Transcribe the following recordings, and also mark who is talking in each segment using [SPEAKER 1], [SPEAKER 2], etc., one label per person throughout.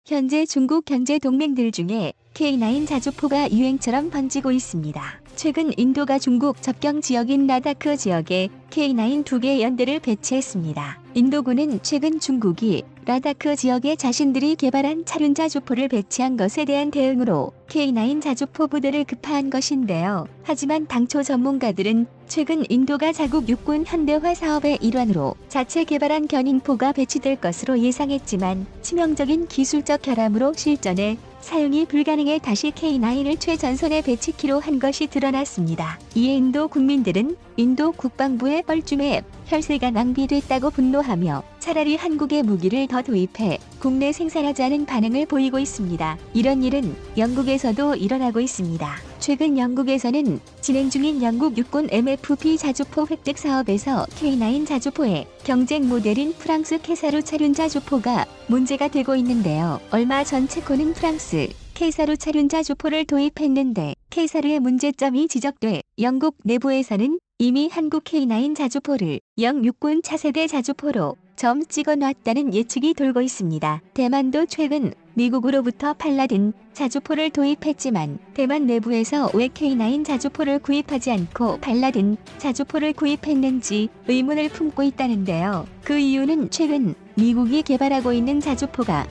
[SPEAKER 1] 현재 중국 경제 동맹들 중에 K9 자주포가 유행처럼 번지고 있습니다. 최근 인도가 중국 접경 지역인 라다크 지역에 K9 2개 연대를 배치했습니다. 인도군은 최근 중국이 라다크 지역에 자신들이 개발한 차륜 자주포를 배치한 것에 대한 대응으로 K9 자주포 부대를 급파한 것인데요. 하지만 당초 전문가들은 최근 인도가 자국 육군 현대화 사업의 일환으로 자체 개발한 견인포가 배치될 것으로 예상했지만 치명적인 기술적 결함으로 실전에 사용이 불가능해 다시 K9을 최전선에 배치키로 한 것이 드러났습니다. 이에 인도 국민들은 인도 국방부의 뻘쭘에 혈세가 낭비됐다고 분노하며 차라리 한국의 무기를 더 도입해 국내 생산하자는 반응을 보이고 있습니다. 이런 일은 영국에서도 일어나고 있습니다. 최근 영국에서는 진행 중인 영국 육군 MFP 자주포 획득 사업에서 K9 자주포의 경쟁 모델인 프랑스 캐사루 차륜 자주포가 문제가 되고 있는데요. 얼마 전 체코는 프랑스 캐사루 차륜 자주포를 도입했는데 캐사루의 문제점이 지적돼 영국 내부에서는 이미 한국 K9 자주포를 영육군 차세대 자주포로 점 찍어놨다는 예측이 돌고 있습니다. 대만도 최근 미국으로부터 팔라딘 자주포를 도입했지만 대만 내부에서 왜 K9 자주포를 구입하지 않고 팔라딘 자주포를 구입했는지 의문을 품고 있다는데요. 그 이유는 최근 미국이 개발하고 있는 자주포가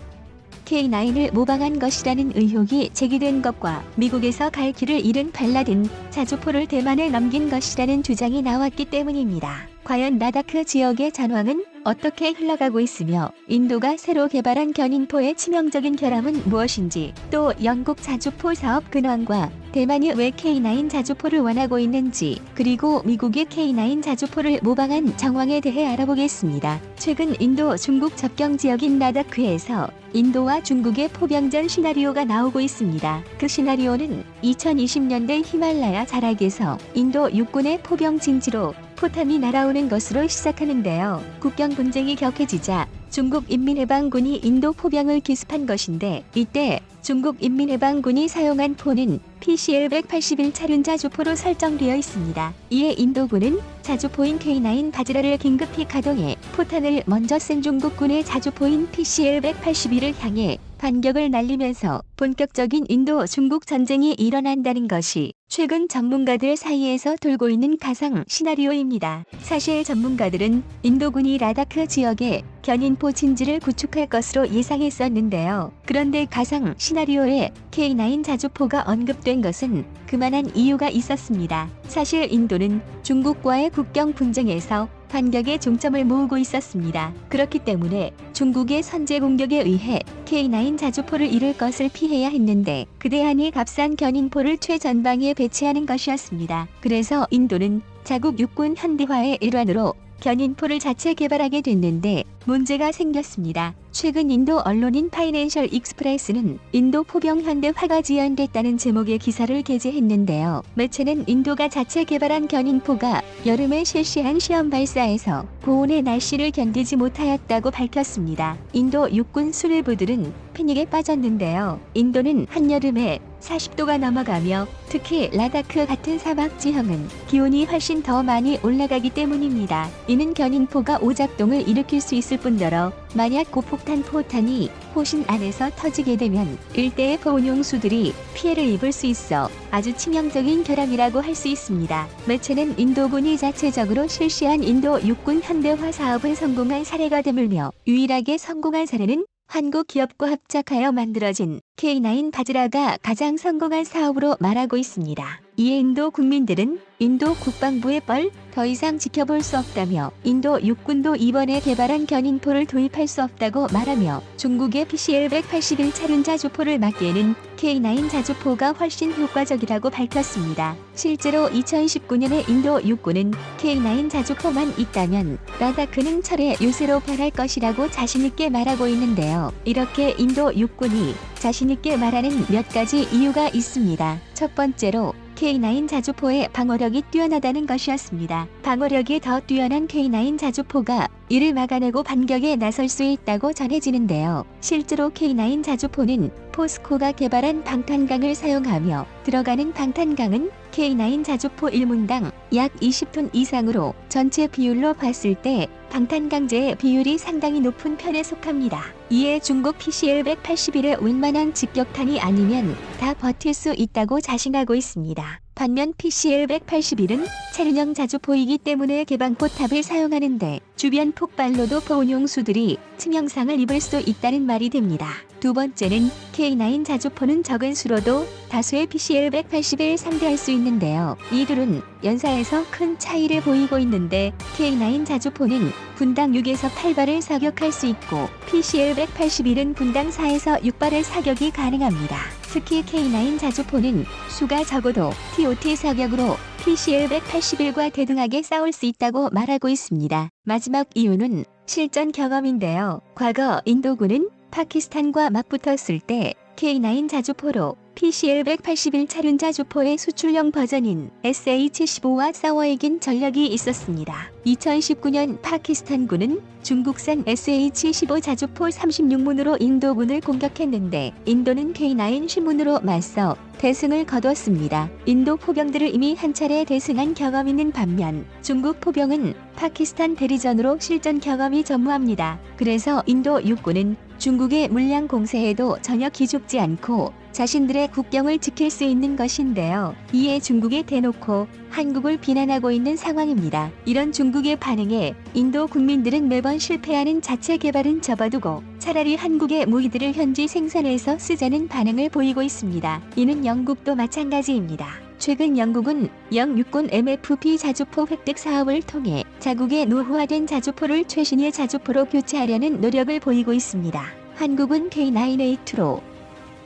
[SPEAKER 1] K9을 모방한 것이라는 의혹이 제기된 것과 미국에서 갈 길을 잃은 팔라딘 자주포를 대만에 넘긴 것이라는 주장이 나왔기 때문입니다. 과연 라다크 지역의 전황은 어떻게 흘러가고 있으며 인도가 새로 개발한 견인포의 치명적인 결함은 무엇인지, 또 영국 자주포 사업 근황과 대만이 왜 K9 자주포를 원하고 있는지, 그리고 미국의 K9 자주포를 모방한 정황에 대해 알아보겠습니다. 최근 인도 중국 접경 지역인 라다크에서 인도와 중국의 포병전 시나리오가 나오고 있습니다. 그 시나리오는 2020년대 히말라야 자락에서 인도 육군의 포병 진지로 포탄이 날아오는 것으로 시작하는데요. 국경 분쟁이 격해지자 중국 인민해방군이 인도 포병을 기습한 것인데, 이때 중국 인민해방군이 사용한 포는 PCL-181 차륜 자주포로 설정되어 있습니다. 이에 인도군은 자주포인 K9 바즈라를 긴급히 가동해 포탄을 먼저 쏜 중국군의 자주포인 PCL-181을 향해 반격을 날리면서 본격적인 인도-중국 전쟁이 일어난다는 것이 최근 전문가들 사이에서 돌고 있는 가상 시나리오입니다. 사실 전문가들은 인도군이 라다크 지역에 견인포 진지를 구축할 것으로 예상했었는데요. 그런데 가상 시나리오에 K9 자주포가 언급된 것은 그만한 이유가 있었습니다. 사실 인도는 중국과의 국경 분쟁에서 반격에 중점을 모으고 있었습니다. 그렇기 때문에 중국의 선제 공격에 의해 K9 자주포를 잃을 것을 피해야 했는데 그 대안이 값싼 견인포를 최전방에 배치하는 것이었습니다. 그래서 인도는 자국 육군 현대화의 일환으로 견인포를 자체 개발하게 됐는데 문제가 생겼습니다. 최근 인도 언론인 파이낸셜 익스프레스는 인도 포병 현대화가 지연됐다는 제목의 기사를 게재했는데요. 매체는 인도가 자체 개발한 견인포가 여름에 실시한 시험 발사에서 고온의 날씨를 견디지 못하였다고 밝혔습니다. 인도 육군 수뇌부들은 패닉에 빠졌는데요. 인도는 한여름에 40도가 넘어가며 특히 라다크 같은 사막 지형은 기온이 훨씬 더 많이 올라가기 때문입니다. 이는 견인포가 오작동을 일으킬 수 있을 뿐더러 만약 고폭탄 포탄이 포신 안에서 터지게 되면 일대의 보온용수들이 피해를 입을 수 있어 아주 치명적인 결함이라고 할 수 있습니다. 매체는 인도군이 자체적으로 실시한 인도 육군 현대화 사업을 성공한 사례가 되물며 유일하게 성공한 사례는 한국 기업과 합작하여 만들어진 K9 바즈라가 가장 성공한 사업으로 말하고 있습니다. 이에 인도 국민들은 인도 국방부의 뻘 더 이상 지켜볼 수 없다며 인도 육군도 이번에 개발한 견인포를 도입할 수 없다고 말하며 중국의 PCL-181 차륜 자주포를 막기에는 K9 자주포가 훨씬 효과적이라고 밝혔습니다. 실제로 2019년에 인도 육군은 K9 자주포만 있다면 라다크는 철의 요새로 변할 것이라고 자신있게 말하고 있는데요. 이렇게 인도 육군이 자신있게 말하는 몇 가지 이유가 있습니다. 첫 번째로 K9 자주포의 방어력이 뛰어나다는 것이었습니다. 방어력이 더 뛰어난 K9 자주포가 이를 막아내고 반격에 나설 수 있다고 전해지는데요. 실제로 K9 자주포는 포스코가 개발한 방탄강을 사용하며 들어가는 방탄강은 K9 자주포 1문당 약 20톤 이상으로 전체 비율로 봤을 때 방탄강제의 비율이 상당히 높은 편에 속합니다. 이에 중국 PCL-181의 웬만한 직격탄이 아니면 다 버틸 수 있다고 자신하고 있습니다. 반면 PCL-181은 차륜형 자주포이기 때문에 개방포탑을 사용하는데 주변 폭발로도 보온용수들이 치명상을 입을 수 있다는 말이 됩니다. 두 번째는 K9 자주포는 적은 수로도 다수의 PCL-181을 상대할 수 있는데요. 이 둘은 연사에서 큰 차이를 보이고 있는데 K9 자주포는 분당 6에서 8발을 사격할 수 있고 PCL-181은 분당 4에서 6발의 사격이 가능합니다. 특히 K9 자주포는 수가 적어도 TOT 사격으로 PCL-181과 대등하게 싸울 수 있다고 말하고 있습니다. 마지막 이유는 실전 경험인데요. 과거 인도군은 파키스탄과 맞붙었을 때 K9 자주포로 PCL-181 차륜 자주포의 수출용 버전인 SH-15와 싸워 이긴 전력이 있었습니다. 2019년 파키스탄군은 중국산 SH-15 자주포 36문으로 인도군을 공격했는데 인도는 K9 10문으로 맞서 대승을 거뒀습니다. 인도 포병들을 이미 한 차례 대승한 경험 있는 반면 중국 포병은 파키스탄 대리전으로 실전 경험이 전무합니다. 그래서 인도 육군은 중국의 물량 공세에도 전혀 기죽지 않고 자신들의 국경을 지킬 수 있는 것인데요. 이에 중국이 대놓고 한국을 비난하고 있는 상황입니다. 이런 중국의 반응에 인도 국민들은 매번 실패하는 자체 개발은 접어두고 차라리 한국의 무기들을 현지 생산해서 쓰자는 반응을 보이고 있습니다. 이는 영국도 마찬가지입니다. 최근 영국은 영육군 MFP 자주포 획득 사업을 통해 자국의 노후화된 자주포를 최신의 자주포로 교체하려는 노력을 보이고 있습니다. 한국은 K9A2로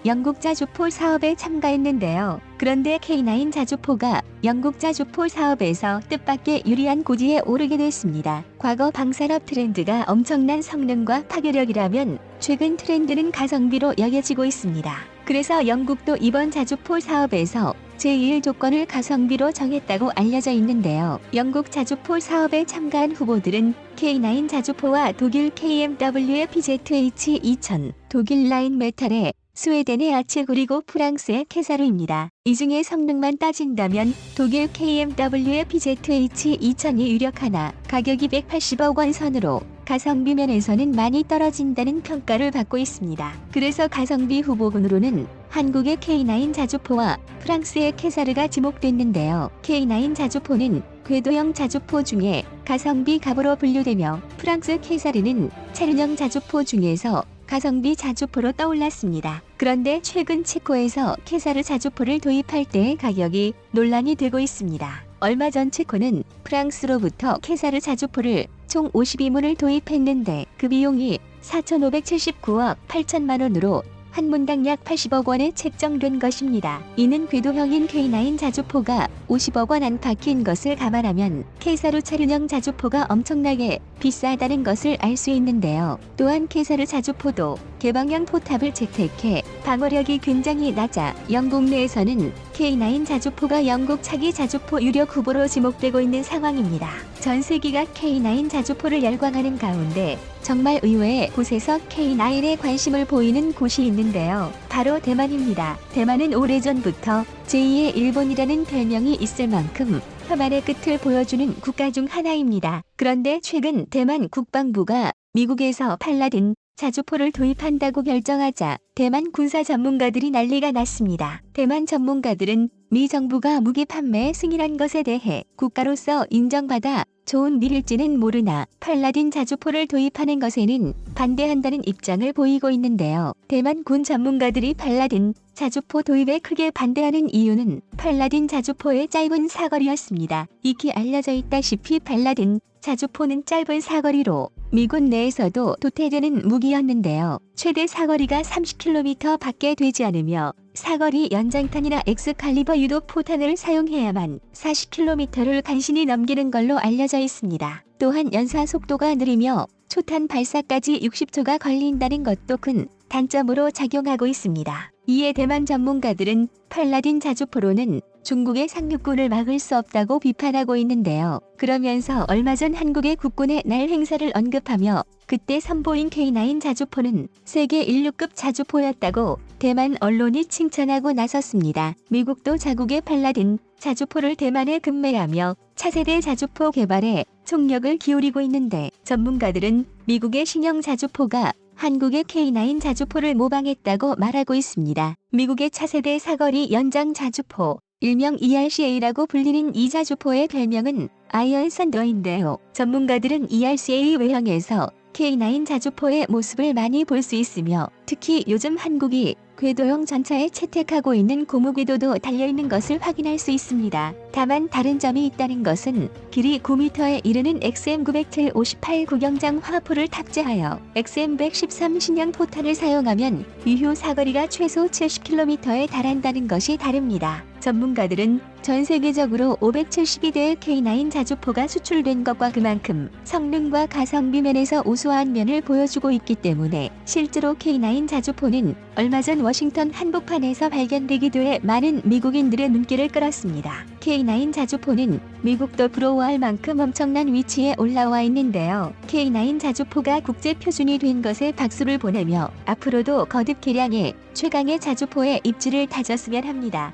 [SPEAKER 1] 영국 자주포 사업에 참가했는데요. 그런데 K9 자주포가 영국 자주포 사업에서 뜻밖의 유리한 고지에 오르게 됐습니다. 과거 방산업 트렌드가 엄청난 성능과 파괴력이라면 최근 트렌드는 가성비로 여겨지고 있습니다. 그래서 영국도 이번 자주포 사업에서 제1 조건을 가성비로 정했다고 알려져 있는데요. 영국 자주포 사업에 참가한 후보들은 K9 자주포와 독일 KMW의 PZH-2000, 독일 라인메탈의 스웨덴의 아츠 그리고 프랑스의 캐사르입니다. 이 중에 성능만 따진다면 독일 KMW의 PZH-2000이 유력하나 가격이 180억 원 선으로 가성비 면에서는 많이 떨어진다는 평가를 받고 있습니다. 그래서 가성비 후보군으로는 한국의 K9 자주포와 프랑스의 캐사르가 지목됐는데요. K9 자주포는 궤도형 자주포 중에 가성비 갑으로 분류되며 프랑스 캐사르는 차륜형 자주포 중에서 가성비 자주포로 떠올랐습니다. 그런데 최근 체코에서 캐사르 자주포를 도입할 때의 가격이 논란이 되고 있습니다. 얼마 전 체코는 프랑스로부터 캐사르 자주포를 총 52문을 도입했는데 그 비용이 4,579억 8천만 원으로 한 문당 약 80억 원에 책정된 것입니다. 이는 궤도형인 K9 자주포가 50억 원 안팎인 것을 감안하면 캐사르 차륜형 자주포가 엄청나게 비싸다는 것을 알 수 있는데요. 또한 캐사르 자주포도 개방형 포탑을 채택해 방어력이 굉장히 낮아 영국 내에서는 K9 자주포가 영국 차기 자주포 유력 후보로 지목되고 있는 상황입니다. 전 세계가 K9 자주포를 열광하는 가운데 정말 의외의 곳에서 K9에 관심을 보이는 곳이 있는데요. 바로 대만입니다. 대만은 오래전부터 제2의 일본이라는 별명이 있을 만큼 혐한의 끝을 보여주는 국가 중 하나입니다. 그런데 최근 대만 국방부가 미국에서 팔라딘 자주포를 도입한다고 결정하자 대만 군사 전문가들이 난리가 났습니다. 대만 전문가들은 미 정부가 무기 판매에 승인한 것에 대해 국가로서 인정받아 좋은 일일지는 모르나 팔라딘 자주포를 도입하는 것에는 반대한다는 입장을 보이고 있는데요. 대만 군 전문가들이 팔라딘 자주포 도입에 크게 반대하는 이유는 팔라딘 자주포의 짧은 사거리였습니다. 익히 알려져 있다시피 팔라딘 자주포는 짧은 사거리로 미군 내에서도 도태되는 무기였는데요. 최대 사거리가 30km 밖에 되지 않으며 사거리 연장탄이나 엑스칼리버 유도 포탄을 사용해야만 40km를 간신히 넘기는 걸로 알려져 있습니다. 또한 연사 속도가 느리며 초탄 발사까지 60초가 걸린다는 것도 큰 단점으로 작용하고 있습니다. 이에 대만 전문가들은 팔라딘 자주포로는 중국의 상륙군을 막을 수 없다고 비판하고 있는데요. 그러면서 얼마 전 한국의 국군의 날 행사를 언급하며 그때 선보인 K9 자주포는 세계 인류급 자주포였다고 대만 언론이 칭찬하고 나섰습니다. 미국도 자국의 팔라딘 자주포를 대만에 급매하며 차세대 자주포 개발에 총력을 기울이고 있는데 전문가들은 미국의 신형 자주포가 한국의 K9 자주포를 모방했다고 말하고 있습니다. 미국의 차세대 사거리 연장 자주포, 일명 ERCA라고 불리는 이 자주포의 별명은 아이언 썬더인데요. 전문가들은 ERCA 외형에서 K9 자주포의 모습을 많이 볼 수 있으며 특히 요즘 한국이 궤도형 전차에 채택하고 있는 고무궤도도 달려있는 것을 확인할 수 있습니다. 다만 다른 점이 있다는 것은 길이 9m에 이르는 XM907 58 구경장 화포를 탑재하여 XM113 신형 포탄을 사용하면 유효 사거리가 최소 70km에 달한다는 것이 다릅니다. 전문가들은 전 세계적으로 572대의 K9 자주포가 수출된 것과 그만큼 성능과 가성비 면에서 우수한 면을 보여주고 있기 때문에 실제로 K9 자주포는 얼마 전 워싱턴 한복판에서 발견되기도 해 많은 미국인들의 눈길을 끌었습니다. K9 자주포는 미국도 부러워할 만큼 엄청난 위치에 올라와 있는데요. K9 자주포가 국제 표준이 된 것에 박수를 보내며 앞으로도 거듭 개량해 최강의 자주포의 입지를 다졌으면 합니다.